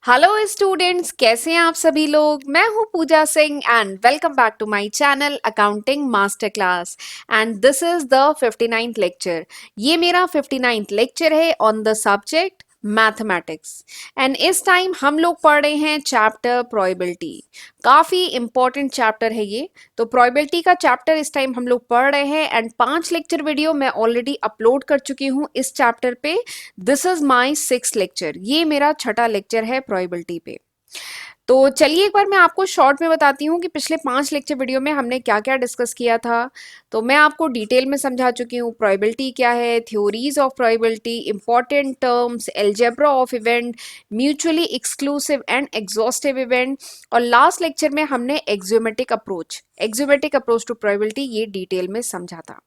Hello students, कैसे हैं आप सभी लोग। मैं हूं Pooja Singh and welcome back to my channel accounting master class. And this is the 59th lecture. ये मेरा 59th लेक्चर है on the subject mathematics. And इस टाइम हम लोग पढ़ रहे हैं चैप्टर प्रोबेबिलिटी। काफी इंपॉर्टेंट चैप्टर है ये। तो प्रोबेबिलिटी का चैप्टर इस टाइम हम लोग पढ़ रहे हैं एंड 5 लेक्चर वीडियो मैं ऑलरेडी अपलोड कर चुकी हूँ इस चैप्टर पे। This is my 6th lecture. ये मेरा छठा लेक्चर है प्रोबेबिलिटी पे। तो चलिए एक बार मैं आपको शॉर्ट में बताती हूँ कि पिछले 5 लेक्चर वीडियो में हमने क्या क्या डिस्कस किया था। तो मैं आपको डिटेल में समझा चुकी हूँ प्रोबेबिलिटी क्या है, theories of probability, important terms, algebra of event, mutually exclusive and exhaustive event, और लास्ट लेक्चर में हमने एक्सियोमेटिक अप्रोच टू प्रोबेबिलिटी ये डिटेल में समझा था।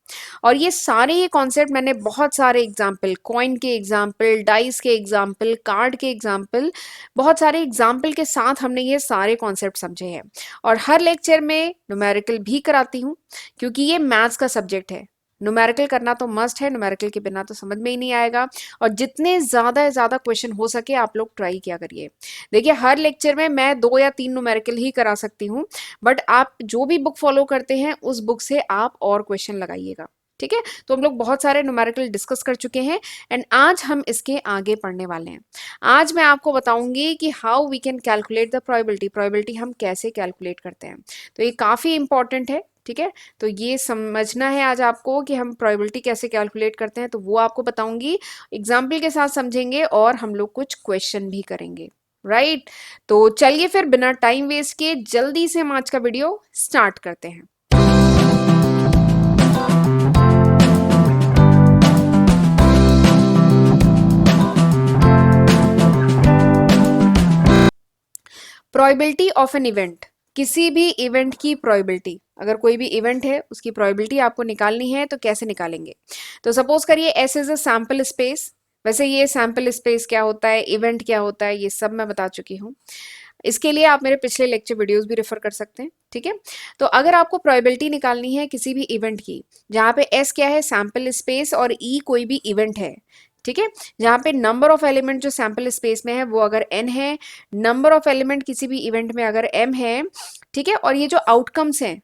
और ये कॉन्सेप्ट मैंने बहुत सारे एग्जाम्पल, कॉइन के एग्जाम्पल, डाइस के एग्जाम्पल, कार्ड के एग्जाम्पल, बहुत सारे एग्जाम्पल के साथ हमने ये सारे कॉन्सेप्ट समझे हैं। और हर लेक्चर में न्यूमेरिकल भी कराती हूँ क्योंकि ये मैथ्स का सब्जेक्ट है। न्यूमेरिकल करना तो मस्ट है, न्यूमेरिकल के बिना तो समझ में ही नहीं आएगा। और जितने ज्यादा क्वेश्चन हो सके आप लोग ट्राई किया करिए। देखिए हर लेक्चर में मैं 2 या 3 न्यूमेरिकल ही करा सकती हूँ, बट आप जो भी बुक फॉलो करते हैं उस बुक से आप और क्वेश्चन लगाइएगा। ठीक है, तो हम लोग बहुत सारे न्यूमेरिकल डिस्कस कर चुके हैं एंड आज हम इसके आगे पढ़ने वाले हैं। आज मैं आपको बताऊंगी कि how we can calculate the probability हम कैसे कैलकुलेट करते हैं। तो ये काफ़ी इंपॉर्टेंट है। ठीक है, तो ये समझना है आज आपको कि हम प्रोबेबिलिटी कैसे कैलकुलेट करते हैं, तो वो आपको बताऊंगी। एग्जाम्पल के साथ समझेंगे और हम लोग कुछ क्वेश्चन भी करेंगे। राइट, तो चलिए फिर बिना टाइम वेस्ट किए जल्दी से हम आज का वीडियो स्टार्ट करते हैं। प्रोबेबिलिटी ऑफ एन इवेंट, किसी भी इवेंट की प्रोबेबिलिटी, अगर कोई भी इवेंट है उसकी प्रोबेबिलिटी आपको निकालनी है तो कैसे निकालेंगे। तो सपोज करिए S is a sample space. वैसे ये सैंपल स्पेस क्या होता है, इवेंट क्या होता है, ये सब मैं बता चुकी हूँ। इसके लिए आप मेरे पिछले लेक्चर वीडियोस भी रेफर कर सकते हैं। ठीक है, तो अगर आपको प्रोबेबिलिटी निकालनी है किसी भी इवेंट की, जहाँ पे एस क्या है, सैंपल स्पेस, और ई कोई भी इवेंट है। ठीक है, जहाँ पे नंबर ऑफ एलिमेंट जो सैंपल स्पेस में है वो अगर एन है, नंबर ऑफ एलिमेंट किसी भी इवेंट में अगर एम है। ठीक है, और ये जो आउटकम्स हैं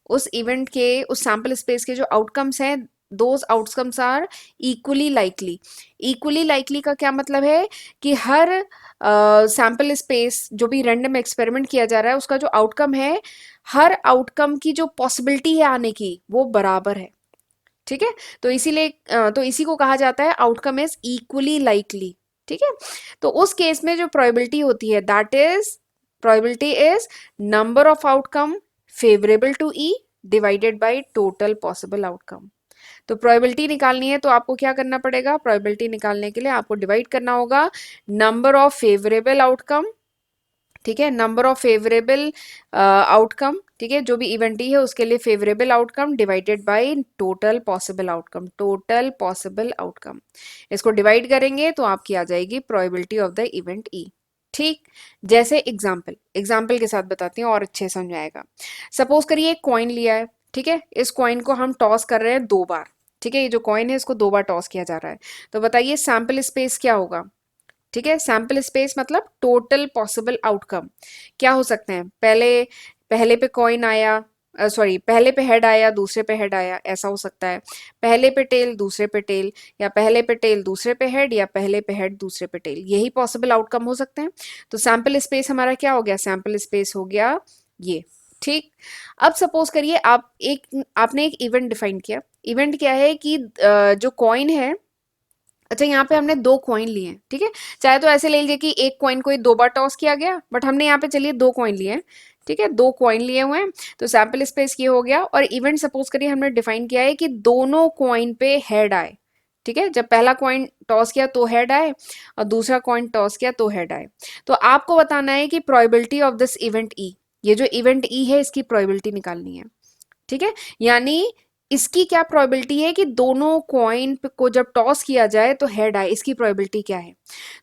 उस इवेंट के, उस सैंपल स्पेस के जो आउटकम्स हैं, those outcomes are equally likely. Equally likely का क्या मतलब है कि हर सैंपल स्पेस जो भी रैंडम एक्सपेरिमेंट किया जा रहा है उसका जो आउटकम है, हर आउटकम की जो पॉसिबिलिटी है आने की वो बराबर है। ठीक है, तो इसीलिए तो इसी को कहा जाता है आउटकम इज इक्वली लाइकली। ठीक है, तो उस केस में जो प्रोबेबिलिटी होती है that is, probability is number of outcome favourable to E divided by total possible outcome. तो प्रोबेबिलिटी निकालनी है तो आपको क्या करना पड़ेगा, प्रोबेबिलिटी निकालने के लिए आपको डिवाइड करना होगा नंबर ऑफ फेवरेबल आउटकम। ठीक है, नंबर ऑफ फेवरेबल आउटकम, ठीक है, जो भी इवेंट ही है उसके लिए favourable outcome divided by total possible outcome, total possible outcome. इसको डिवाइड करेंगे तो आपकी आ जाएगी probability of the event E. ठीक, जैसे एग्जाम्पल के साथ बताती हूँ और अच्छे समझ में आएगा। सपोज करिए एक कॉइन लिया है। ठीक है, इस कॉइन को हम टॉस कर रहे हैं 2 बार। ठीक है, ये जो कॉइन है इसको 2 बार टॉस किया जा रहा है। तो बताइए सैंपल स्पेस क्या होगा। ठीक है, सैंपल स्पेस मतलब टोटल पॉसिबल आउटकम क्या हो सकते हैं। पहले पहले पे कॉइन आया, सॉरी पहले पे हेड आया दूसरे पे हेड आया, ऐसा हो सकता है। पहले पे टेल दूसरे पे टेल, या पहले पे टेल दूसरे पे हेड, या पहले पे हेड दूसरे पे टेल, यही पॉसिबल आउटकम हो सकते हैं। तो सैंपल स्पेस हमारा क्या हो गया, सैंपल स्पेस हो गया ये। ठीक, अब सपोज करिए आपने एक इवेंट डिफाइन किया। इवेंट क्या है कि जो कॉइन है, अच्छा यहाँ पे हमने 2 कॉइन लिए हैं। ठीक है, चाहे तो ऐसे ले लीजिए कि एक कॉइन को 2 बार टॉस किया गया, बट हमने यहाँ पे चलिए 2 कॉइन लिए हैं। ठीक है, 2 कॉइन लिए हुए हैं, तो सैंपल स्पेस ये हो गया। और इवेंट सपोज करिए हमने डिफाइन किया है कि दोनों कॉइन पे हेड आए। ठीक है, जब पहला कॉइन टॉस किया तो हेड आए और दूसरा कॉइन टॉस किया तो हेड आए। तो आपको बताना है कि probability of this event E, ये जो इवेंट ई है इसकी प्रोबेबिलिटी निकालनी है। ठीक है, यानी इसकी क्या प्रोबेबिलिटी है कि दोनों कॉइन को जब टॉस किया जाए तो हेड आए, इसकी प्रोबेबिलिटी क्या है।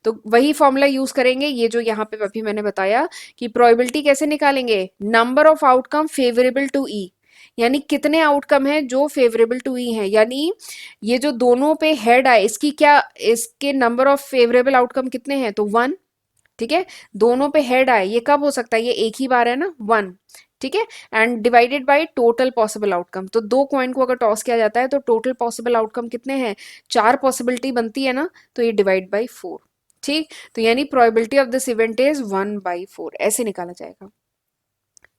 तो वही फॉर्मूला यूज करेंगे, ये जो यहाँ पे अभी मैंने बताया कि प्रोबेबिलिटी कैसे निकालेंगे, number of outcome favourable to E, यानी कितने आउटकम है जो फेवरेबल टू ई है, यानी ये जो दोनों पे हेड आए इसकी क्या, इसके नंबर ऑफ फेवरेबल आउटकम कितने हैं, तो 1। ठीक है, दोनों पे हेड आए, ये कब हो सकता है, ये एक ही बार है ना, वन। ठीक है, and divided by total possible outcome, तो दो कॉइन को अगर टॉस किया जाता है तो टोटल पॉसिबल आउटकम कितने हैं, चार पॉसिबिलिटी बनती है ना, तो ये डिवाइड बाई फोर। ठीक, तो यानी probability of this event is 1/4, ऐसे निकाला जाएगा।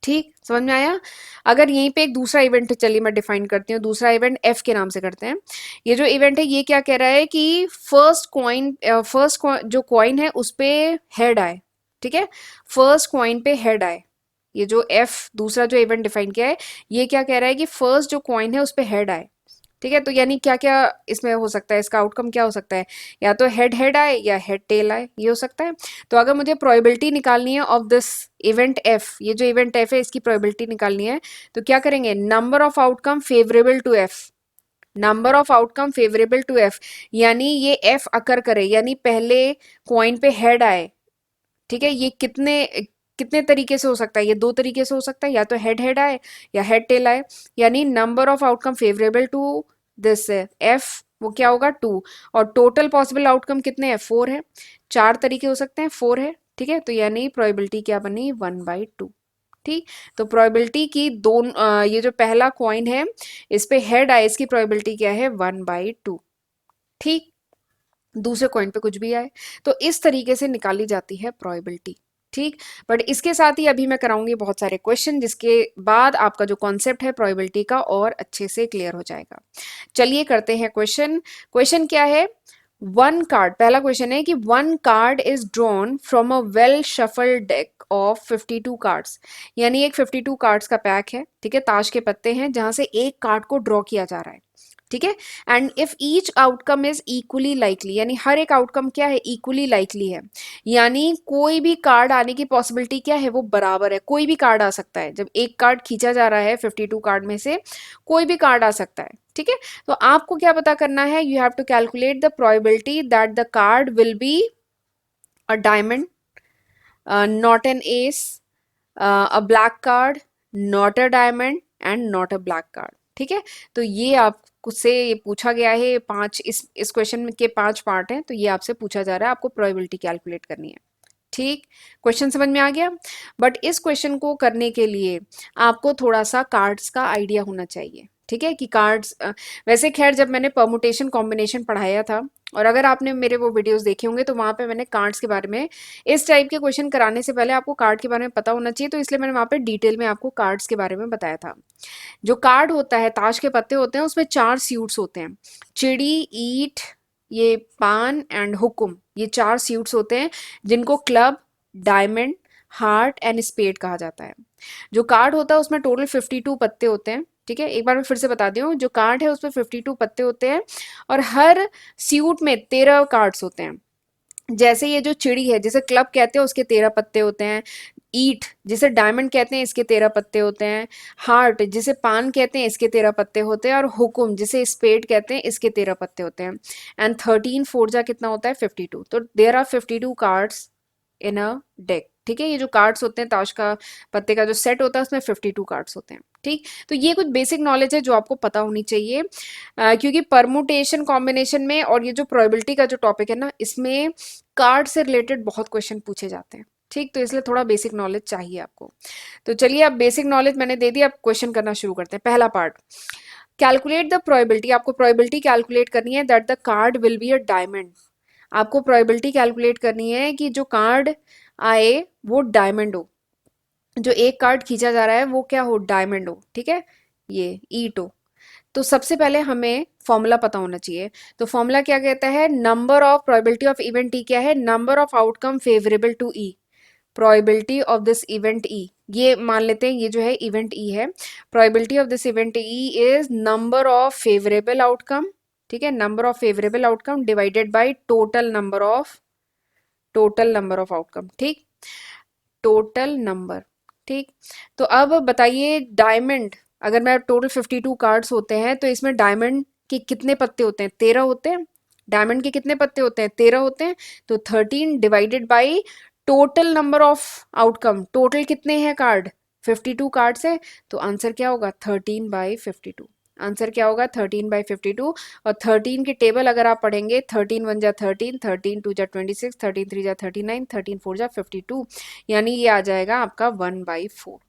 ठीक, समझ में आया। अगर यहीं पे एक दूसरा इवेंट, चलिए मैं डिफाइन करती हूँ, दूसरा इवेंट एफ के नाम से करते हैं। ये जो इवेंट है ये क्या कह रहा है कि फर्स्ट जो कॉइन है उस पे हेड आए। ठीक है, फर्स्ट कॉइन पे हेड आए। ये जो एफ दूसरा जो इवेंट डिफाइन किया है, ये क्या कह रहा है कि फर्स्ट जो कॉइन है उस पे हेड आए। ठीक है, तो यानी क्या क्या इसमें हो सकता है, इसका आउटकम क्या हो सकता है, या तो हेड हेड आए या हेड टेल आए, ये हो सकता है। तो अगर मुझे प्रोबेबिलिटी निकालनी है ऑफ दिस इवेंट एफ, ये जो इवेंट एफ है इसकी प्रोबेबिलिटी निकालनी है, तो क्या करेंगे, number of outcome favourable to F, number of outcome favourable to F, यानी ये एफ अकर करे, यानी पहले कॉइन पे हेड आए। ठीक है, ये कितने कितने तरीके से हो सकता है, ये दो तरीके से हो सकता है, या तो हेड हेड आए या हेड टेल आए, यानी number of outcome favourable to this F वो क्या होगा, टू। और टोटल पॉसिबल आउटकम कितने हैं, फोर है, चार तरीके हो सकते हैं, फोर है। ठीक है, तो यानी प्रोबेबिलिटी क्या बनी, 1/2। ठीक, तो प्रोबेबिलिटी की ये जो पहला कॉइन है इस पे हेड आए, इसकी प्रोबेबिलिटी क्या है, 1/2। ठीक, दूसरे कॉइन पे कुछ भी आए, तो इस तरीके से निकाली जाती है प्रोबेबिलिटी। ठीक, बट इसके साथ ही अभी मैं कराऊंगी बहुत सारे क्वेश्चन, जिसके बाद आपका जो कॉन्सेप्ट है प्रोबेबिलिटी का और अच्छे से क्लियर हो जाएगा। चलिए करते हैं क्वेश्चन। क्वेश्चन क्या है, वन कार्ड, पहला क्वेश्चन है कि one card is drawn from a well shuffled deck of 52 cards, यानी एक 52 कार्ड्स का पैक है। ठीक है, ताश के पत्ते हैं जहां से एक कार्ड को ड्रॉ किया जा रहा है। ठीक है, and if each outcome is equally likely, यानी हर एक आउटकम क्या है, इक्वली लाइकली है, यानी कोई भी कार्ड आने की पॉसिबिलिटी क्या है, वो बराबर है, कोई भी कार्ड आ सकता है। जब एक कार्ड खींचा जा रहा है 52 कार्ड में से, कोई भी कार्ड आ सकता है। ठीक है, तो आपको क्या पता करना है, you have to calculate the probability that the card will be a diamond, not an ace, a black card, not a diamond and not a black card. ठीक है, तो ये आपको से ये पूछा गया है, पांच इस क्वेश्चन के पांच पार्ट हैं, तो ये आपसे पूछा जा रहा है, आपको प्रोबेबिलिटी कैलकुलेट करनी है। ठीक, क्वेश्चन समझ में आ गया। बट इस क्वेश्चन को करने के लिए आपको थोड़ा सा कार्ड्स का आइडिया होना चाहिए। ठीक है, कि कार्ड्स वैसे खैर जब मैंने परमुटेशन कॉम्बिनेशन पढ़ाया था, और अगर आपने मेरे वो वीडियोस देखे होंगे, तो वहां पे मैंने कार्ड्स के बारे में, इस टाइप के क्वेश्चन कराने से पहले आपको कार्ड के बारे में पता होना चाहिए, तो इसलिए मैंने वहां पे डिटेल में आपको कार्ड्स के बारे में बताया था। जो कार्ड होता है, ताश के पत्ते होते हैं, उसमें चार सूट्स होते हैं, चिड़ी, ईट, ये पान एंड हुकुम, ये चार सूट्स होते हैं, जिनको club, diamond, heart and spade कहा जाता है। जो कार्ड होता है उसमें टोटल 52 पत्ते होते हैं। ठीक है, एक बार मैं फिर से बता दी हूँ, जो कार्ड है उसमें 52 पत्ते होते हैं, और हर सूट में 13 कार्ड्स होते हैं। जैसे ये जो चिड़ी है, जिसे क्लब कहते हैं, उसके 13 पत्ते होते हैं। ईट जिसे डायमंड कहते हैं, इसके 13 पत्ते होते हैं। हार्ट जिसे पान कहते हैं, इसके 13 पत्ते होते हैं। और हुकुम जिसे स्पेड कहते हैं, इसके 13 पत्ते होते हैं। एंड 13 फोर जा कितना होता है, 52। तो there are 52 cards in a deck. ठीक है, ये जो कार्ड्स होते हैं, ताश का पत्ते का जो सेट होता है, उसमें 52 कार्ड्स होते हैं। ठीक, तो ये कुछ बेसिक नॉलेज है जो आपको पता होनी चाहिए, क्योंकि परमुटेशन कॉम्बिनेशन में और ये जो प्रोबेबिलिटी का जो टॉपिक है ना, इसमें कार्ड से रिलेटेड बहुत क्वेश्चन पूछे जाते हैं। ठीक, तो इसलिए थोड़ा बेसिक नॉलेज चाहिए आपको। तो चलिए, अब बेसिक नॉलेज मैंने दे दी, अब क्वेश्चन करना शुरू करते हैं। पहला पार्ट, कैलकुलेट द प्रोबेबिलिटी, आपको प्रोबेबिलिटी कैलकुलेट करनी है that the card will be a diamond. आपको प्रोबेबिलिटी कैलकुलेट करनी है कि जो कार्ड आए वो डायमंड हो, जो एक कार्ड खींचा जा रहा है वो क्या हो, डायमंड हो। ठीक है, ये ईट हो। तो सबसे पहले हमें फॉर्मूला पता होना चाहिए। तो फॉर्मूला क्या कहता है, number of probability of event E क्या है, number of outcome favourable to E, probability of this event E. ये मान लेते हैं ये जो है इवेंट ई है, probability of this event E is number of favourable outcome. ठीक है, number of favourable outcome divided by total number of outcome. ठीक, टोटल नंबर। ठीक, तो अब बताइए, डायमंड, अगर मैं टोटल 52 कार्ड्स होते हैं, तो इसमें डायमंड के कितने पत्ते होते हैं, 13 होते हैं। डायमंड के कितने पत्ते होते हैं, 13 होते हैं। तो 13 divided by total number of outcome, total कितने हैं कार्ड, 52 कार्ड्स है, तो आंसर क्या होगा, 13/52। आंसर क्या होगा 13/52। और 13 की टेबल अगर आप पढ़ेंगे 13 1 जा 13, 13 2 जा 26, 13 3 जा 39, 13 4 जा 52, यानी ये आ जाएगा आपका 1/4।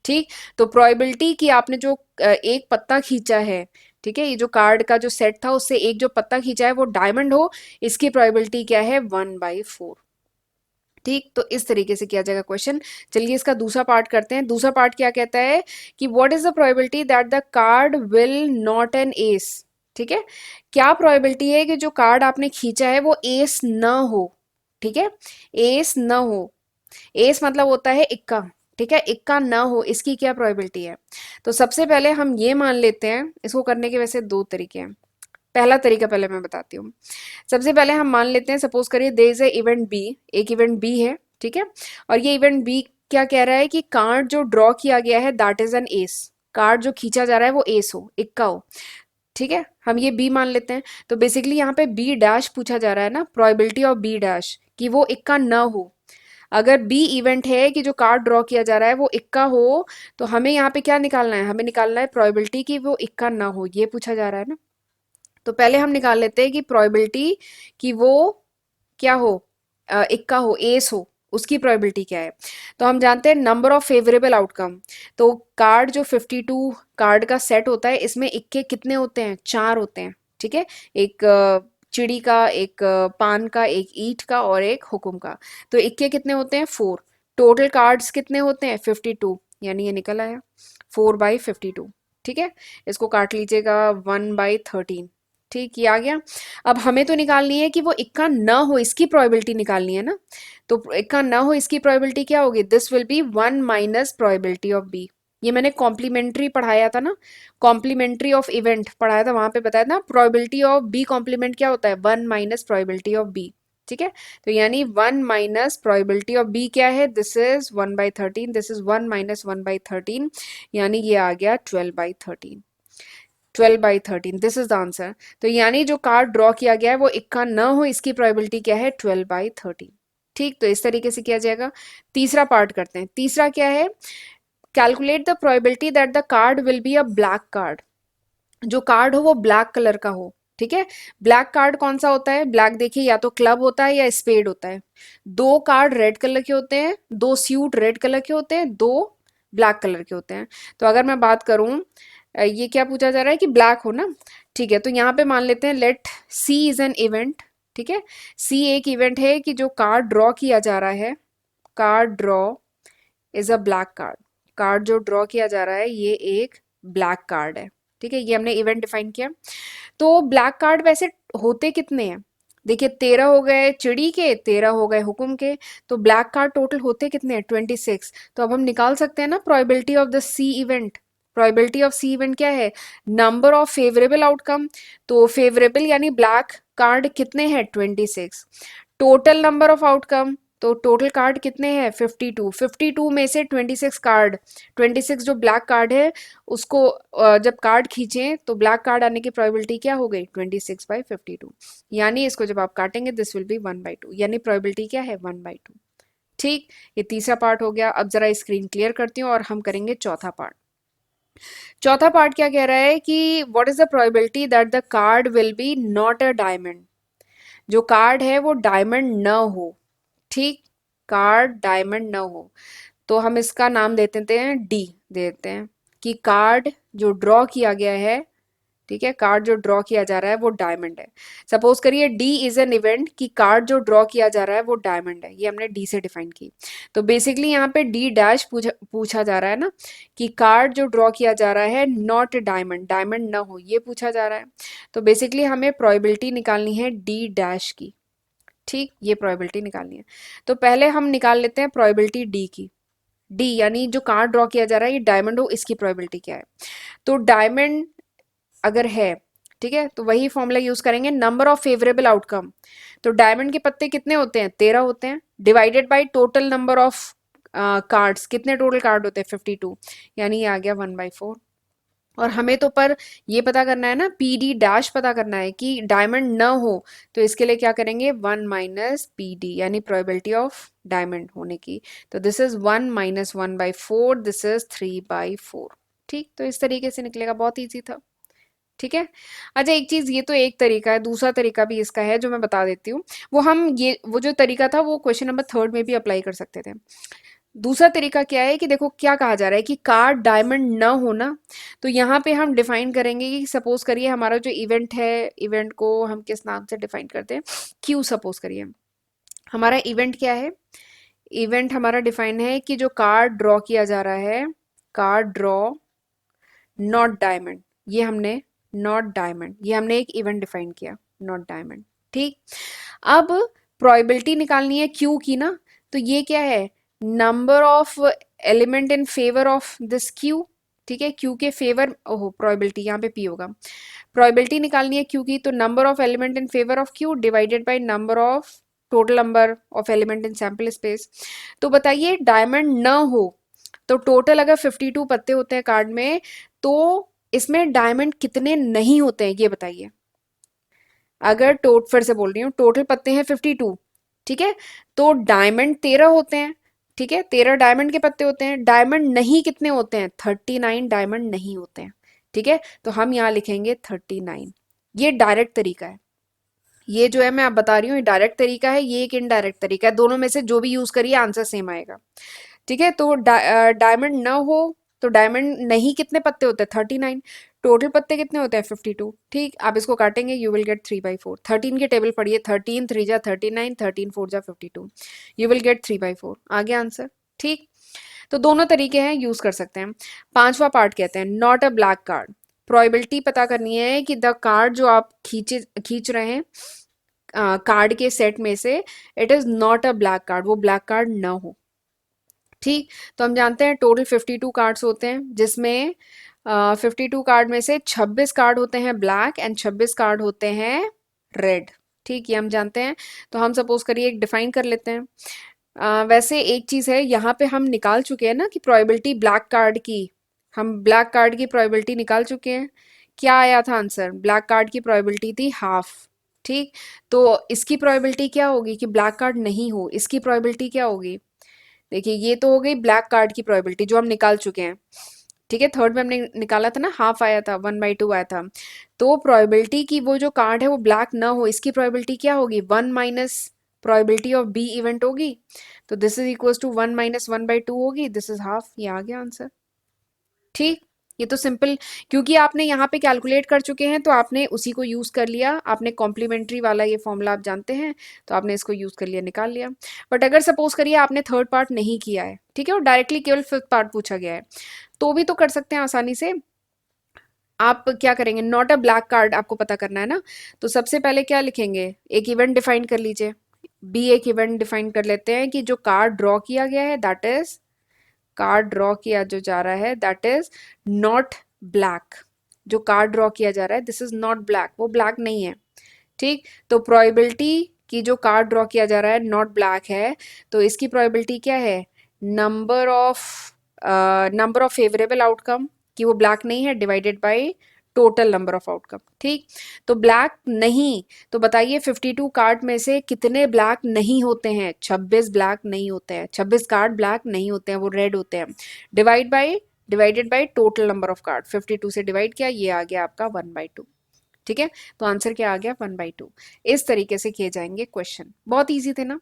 ठीक, तो प्रोबेबिलिटी कि आपने जो एक पत्ता खींचा है, ठीक है, ये जो कार्ड का जो सेट था उससे एक जो पत्ता खींचा है वो डायमंड हो, इसकी प्रोबेबिलिटी क्या है 1/4। ठीक, तो इस तरीके से किया जाएगा क्वेश्चन। चलिए इसका दूसरा पार्ट करते हैं। दूसरा पार्ट क्या कहता है कि what is the probability that the card will not an S. ठीक है, क्या प्रोबेबिलिटी है कि जो कार्ड आपने खींचा है वो एस न हो। ठीक है, एस न हो, एस मतलब होता है इक्का। ठीक है, इक्का ना हो, इसकी क्या प्रोबेबिलिटी है। तो सबसे पहले हम ये मान लेते हैं, इसको करने के वैसे दो तरीके हैं। पहला तरीका पहले मैं बताती हूँ। सबसे पहले हम मान लेते हैं, सपोज करिए there is a event B, एक इवेंट बी है। ठीक है, और ये इवेंट बी क्या कह रहा है कि कार्ड जो ड्रॉ किया गया है that is an S, card जो खींचा जा रहा है वो एस हो, इक्का हो। ठीक है, हम ये बी मान लेते हैं। तो बेसिकली यहाँ पे बी डैश पूछा जा रहा है ना, प्रोबेबिलिटी ऑफ बी डैश कि वो इक्का ना हो। अगर बी इवेंट है कि जो कार्ड ड्रॉ किया जा रहा है वो इक्का हो, तो हमें यहाँ पे क्या निकालना है, हमें निकालना है प्रोबेबिलिटी कि वो इक्का ना हो, ये पूछा जा रहा है ना। तो पहले हम निकाल लेते हैं कि प्रोबेबिलिटी कि वो क्या हो, इक्का हो, एस हो, उसकी प्रोबेबिलिटी क्या है। तो हम जानते हैं नंबर ऑफ फेवरेबल आउटकम। तो कार्ड जो 52 कार्ड का सेट होता है इसमें इक्के कितने होते हैं, 4 होते हैं। ठीक है, एक चिड़ी का, एक पान का, एक ईंट का और एक हुक्म का। तो इक्के कितने होते हैं, 4। टोटल कार्ड्स कितने होते हैं 52, यानी ये निकल आया 4/52। ठीक है, इसको काट लीजिएगा 1/13। ठीक, ये आ गया। अब हमें तो निकालनी है कि वो इक्का ना हो, इसकी प्रोबेबिलिटी निकालनी है ना। तो इक्का ना हो इसकी प्रोबेबिलिटी क्या होगी, this will be 1 minus probability of B. ये मैंने कॉम्प्लीमेंट्री पढ़ाया था ना, कॉम्प्लीमेंट्री ऑफ इवेंट पढ़ाया था, वहां पे बताया था प्रोबेबिलिटी ऑफ बी कॉम्प्लीमेंट क्या होता है, 1 माइनस प्रोबेबिलिटी ऑफ बी। ठीक है, तो यानी 1 माइनस प्रोबेबिलिटी ऑफ बी क्या है, this is 1/13, this is 1 minus 1/13, यानी ये आ गया 12/13। 12/13, दिस इज द आंसर। तो यानी जो कार्ड ड्रॉ किया गया है वो इक्का न हो, इसकी प्रोबेबिलिटी क्या है 12/13। ठीक, तो इस तरीके से किया जाएगा। तीसरा पार्ट करते हैं। तीसरा क्या है, calculate the probability that the card will be a black card. जो कार्ड हो वो ब्लैक कलर का हो। ठीक है, ब्लैक कार्ड कौन सा होता है, ब्लैक देखिए या तो क्लब होता है या स्पेड होता है। दो कार्ड रेड कलर के होते हैं, दो सूट रेड कलर के होते हैं, दो ब्लैक कलर के होते हैं। तो अगर मैं बात करूं, ये क्या पूछा जा रहा है कि ब्लैक हो ना। ठीक है, तो यहाँ पे मान लेते हैं let see is an event. ठीक है, सी एक इवेंट है कि जो कार्ड ड्रॉ किया जा रहा है, card draw is a black card. Card जो ड्रॉ किया जा रहा है ये एक ब्लैक कार्ड है। ठीक है, ये हमने इवेंट डिफाइन किया। तो ब्लैक कार्ड वैसे होते कितने हैं, देखिए 13 हो गए चिड़ी के, 13 हो गए हुक्म के। तो ब्लैक कार्ड टोटल होते कितने हैं 26। तो अब हम निकाल सकते हैं ना probability of the C event. Probability of C event क्या है, नंबर ऑफ फेवरेबल आउटकम। तो फेवरेबल यानी ब्लैक कार्ड कितने हैं 26। टोटल नंबर ऑफ आउटकम, तो टोटल कार्ड कितने हैं 52। 52 में से 26 कार्ड, 26 जो ब्लैक कार्ड है उसको जब कार्ड खींचे तो ब्लैक कार्ड आने की प्रोबेबिलिटी क्या हो गई 26/52। यानी इसको जब आप काटेंगे दिस विल बी 1/2, यानी प्रोबेबिलिटी क्या है 1/2। ठीक, ये तीसरा पार्ट हो गया। अब जरा स्क्रीन क्लियर करती हूँ और हम करेंगे चौथा पार्ट। चौथा पार्ट क्या कह रहा है कि what is the probability that the card will B not a diamond. जो कार्ड है वो डायमंड न हो। ठीक, कार्ड डायमंड न हो, तो हम इसका नाम दे देते हैं डी, दे देते हैं कि कार्ड जो ड्रॉ किया गया है, ठीक है, कार्ड जो ड्रॉ किया जा रहा है वो डायमंड है। सपोज करिए डी इज एन इवेंट कि कार्ड जो ड्रॉ किया जा रहा है वो डायमंड है, ये हमने डी से डिफाइन की। तो बेसिकली यहाँ पे डी डैश पूछा जा रहा है ना कि कार्ड जो ड्रॉ किया जा रहा है नॉट डायमंड, डायमंड ना हो, ये पूछा जा रहा है। तो बेसिकली हमें प्रोबेबिलिटी निकालनी है डी डैश की। ठीक, ये प्रोबेबिलिटी निकालनी है। तो पहले हम निकाल लेते हैं प्रोबेबिलिटी डी की। डी यानी जो कार्ड ड्रॉ किया जा रहा है ये डायमंड हो, इसकी प्रोबेबिलिटी क्या है। तो डायमंड अगर है, ठीक है, तो वही फॉर्मूला यूज करेंगे, नंबर ऑफ फेवरेबल आउटकम। तो डायमंड के पत्ते कितने होते हैं 13 होते हैं, divided by total number of cards, कितने टोटल कार्ड होते हैं 52, यानी ये आ गया 1/4। और हमें तो पर ये पता करना है ना, पी डी डैश पता करना है कि डायमंड न हो। तो इसके लिए क्या करेंगे 1 माइनस पी डी, यानी प्रोबेबिलिटी ऑफ डायमंड होने की। तो this is 1 minus 1/4, this is 3/4। ठीक, तो इस तरीके से निकलेगा, बहुत ईजी था। ठीक है। अच्छा एक चीज, ये तो एक तरीका है, दूसरा तरीका भी इसका है जो मैं बता देती हूँ। वो जो तरीका था वो क्वेश्चन नंबर थर्ड में भी अप्लाई कर सकते थे। दूसरा तरीका क्या है कि देखो क्या कहा जा रहा है कि कार्ड डायमंड न होना, तो यहाँ पे हम डिफाइन करेंगे कि सपोज करिए हमारा जो इवेंट है, इवेंट को हम किस नाम से डिफाइन करते हैं, क्यू सपोज करिए। हमारा इवेंट क्या है, इवेंट हमारा डिफाइन है कि जो कार्ड ड्रॉ किया जा रहा है, कार्ड ड्रॉ नॉट डायमंड, ये हमने नॉट डायमंड, ये हमने एक इवेंट डिफाइन किया, नॉट डायमंड। ठीक। अब प्रोबेबिलिटी निकालनी है क्यू की ना, तो ये क्या है, number of element in favour of this Q. ठीक है, क्यू के फेवर, ओहो प्रोबेबिलिटी यहाँ पे पी होगा, प्रोबेबिलिटी निकालनी है क्यू की, तो number of element in favour of Q divided by number of total number of element in sample space. तो बताइए डायमंड न हो तो टोटल अगर 52 पत्ते होते हैं कार्ड में, तो इसमें डायमंड कितने नहीं होते हैं ये बताइए। अगर फिर से बोल रही हूँ, टोटल पत्ते हैं 52, ठीक है, तो डायमंड 13 होते हैं। ठीक है, 13 डायमंड के पत्ते होते हैं, डायमंड नहीं कितने होते हैं, 39 डायमंड नहीं होते हैं। ठीक है, तो हम यहाँ लिखेंगे 39। ये डायरेक्ट तरीका है, ये जो है मैं आप बता रही हूँ, ये डायरेक्ट तरीका है, ये एक इनडायरेक्ट तरीका है, दोनों में से जो भी यूज करिए आंसर सेम आएगा। ठीक है, तो डायमंड ना हो तो डायमंड नहीं कितने पत्ते होते हैं, 39, टोटल पत्ते कितने होते हैं 52। ठीक, आप इसको काटेंगे यू विल गेट 3/4, 13 की टेबल पढ़िए, 13 3 जा 39, 13 4 जा 52, यू विल गेट 3/4, आ गया आंसर। ठीक, तो दोनों तरीके हैं, यूज कर सकते हैं। पांचवा पार्ट कहते हैं not a black card. Probability पता करनी है कि द कार्ड जो आप खींच रहे हैं कार्ड के सेट में से, it is not a black card, वो ब्लैक कार्ड ना हो। ठीक, तो हम जानते हैं टोटल 52 कार्ड्स होते हैं, जिसमें 52 कार्ड में से 26 कार्ड होते हैं ब्लैक एंड 26 कार्ड होते हैं रेड। ठीक, ये हम जानते हैं। तो हम सपोज करिए एक डिफाइन कर लेते हैं। वैसे एक चीज है, यहाँ पे हम निकाल चुके हैं ना कि प्रोबेबिलिटी ब्लैक कार्ड की, हम ब्लैक कार्ड की प्रोबेबिलिटी निकाल चुके हैं। क्या आया था आंसर, ब्लैक कार्ड की प्रोबेबिलिटी थी हाफ। ठीक, तो इसकी प्रोबेबिलिटी क्या होगी कि ब्लैक कार्ड नहीं हो, इसकी प्रोबेबिलिटी क्या होगी, देखिए ये तो हो गई ब्लैक कार्ड की प्रोबेबिलिटी जो हम निकाल चुके हैं। ठीक है, थर्ड में हमने निकाला था ना, हाफ आया था, 1/2 आया था। तो प्रोबेबिलिटी की वो जो कार्ड है वो ब्लैक ना हो, इसकी प्रोबेबिलिटी क्या होगी, 1 minus probability of B event होगी। तो this is equal to 1 minus 1/2 होगी, दिस इज हाफ, ये आ गया आंसर। ठीक, ये तो सिंपल, क्योंकि आपने यहाँ पे कैलकुलेट कर चुके हैं तो आपने उसी को यूज कर लिया, आपने कॉम्प्लीमेंट्री वाला ये फॉर्मूला आप जानते हैं, तो आपने इसको यूज कर लिया, निकाल लिया। बट अगर सपोज करिए आपने थर्ड पार्ट नहीं किया है, ठीक है, और डायरेक्टली केवल फिफ्थ पार्ट पूछा गया है, तो भी तो कर सकते हैं आसानी से। आप क्या करेंगे, नॉट अ ब्लैक कार्ड आपको पता करना है ना, तो सबसे पहले क्या लिखेंगे, एक इवेंट डिफाइन कर लीजिए, बी एक इवेंट डिफाइन कर लेते हैं कि जो कार्ड ड्रॉ किया गया है, दैट इज कार्ड ड्रॉ किया जो जा रहा है, दैट इज नॉट ब्लैक। जो कार्ड ड्रॉ किया जा रहा है दिस इज नॉट ब्लैक, वो ब्लैक नहीं है। ठीक, तो प्रोबेबिलिटी कि जो कार्ड ड्रॉ किया जा रहा है नॉट ब्लैक है, तो इसकी प्रोबेबिलिटी क्या है, नंबर ऑफ फेवरेबल आउटकम, कि वो ब्लैक नहीं है, divided by total number of outcome. ठीक, तो ब्लैक नहीं, तो बताइए 52 कार्ड में से कितने ब्लैक नहीं होते हैं, 26 ब्लैक नहीं होते हैं, 26 कार्ड ब्लैक नहीं होते हैं, वो रेड होते हैं। Divided by total number of card, 52 से डिवाइड किया, ये आ गया आपका 1/2। ठीक है, तो आंसर क्या आ गया, 1/2। इस तरीके से किए जाएंगे क्वेश्चन, बहुत इजी थे ना,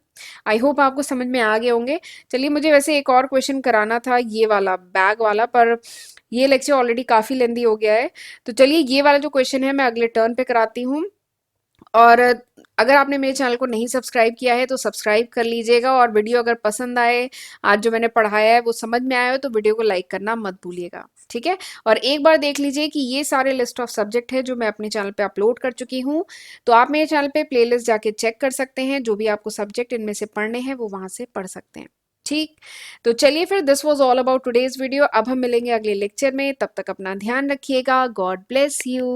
आई होप आपको समझ में आ गए होंगे। चलिए, मुझे वैसे एक और क्वेश्चन कराना था, ये वाला बैग वाला, पर ये लेक्चर ऑलरेडी काफी लेंदी हो गया है, तो चलिए ये वाला जो क्वेश्चन है मैं अगले टर्न पे कराती हूँ। और अगर आपने मेरे चैनल को नहीं सब्सक्राइब किया है तो सब्सक्राइब कर लीजिएगा, और वीडियो अगर पसंद आए, आज जो मैंने पढ़ाया है वो समझ में आया हो, तो वीडियो को लाइक करना मत भूलिएगा। ठीक है, और एक बार देख लीजिए कि ये सारे लिस्ट ऑफ सब्जेक्ट है जो मैं अपने चैनल पे अपलोड कर चुकी हूँ, तो आप मेरे चैनल पे प्लेलिस्ट जाके चेक कर सकते हैं, जो भी आपको सब्जेक्ट इनमें से पढ़ने हैं वो वहां से पढ़ सकते हैं। ठीक, तो चलिए फिर, this was all about today's video. अब हम मिलेंगे अगले लेक्चर में, तब तक अपना ध्यान रखिएगा, गॉड ब्लेस यू।